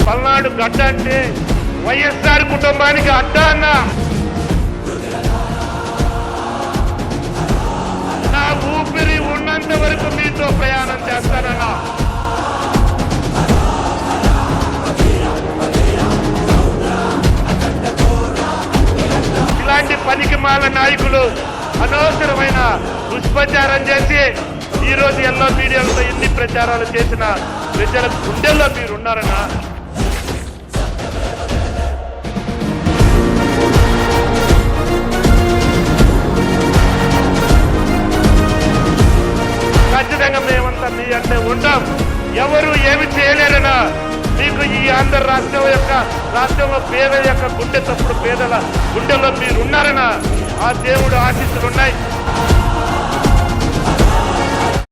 పల్నాడు గడ్డ అంటే వైఎస్ఆర్ కుటుంబానికి అడ్డ అన్న. నా ఊపిరి ఉన్నంత వరకు మీతో ప్రయాణం చేస్తానన్నా. ఇలాంటి పనికిమాల నాయకులు అనవసరమైన దుష్ప్రచారం చేసి ఈరోజు ఎల్లో మీడియాలతో ఎన్ని ప్రచారాలు చేసిన ప్రజల గుండెల్లో మీరున్నారన్నా. ఖచ్చితంగా మేమంతా మీ అంటే ఉంటాం. ఎవరు ఏమి చేయలేరనా. మీకు ఈ ఆంధ్ర రాష్ట్రంలో పేద యొక్క గుండె తప్పుడు పేదల గుండెల్లో మీరున్నారనా. ఆ దేవుడు ఆశీస్సులు ఉన్నాయి.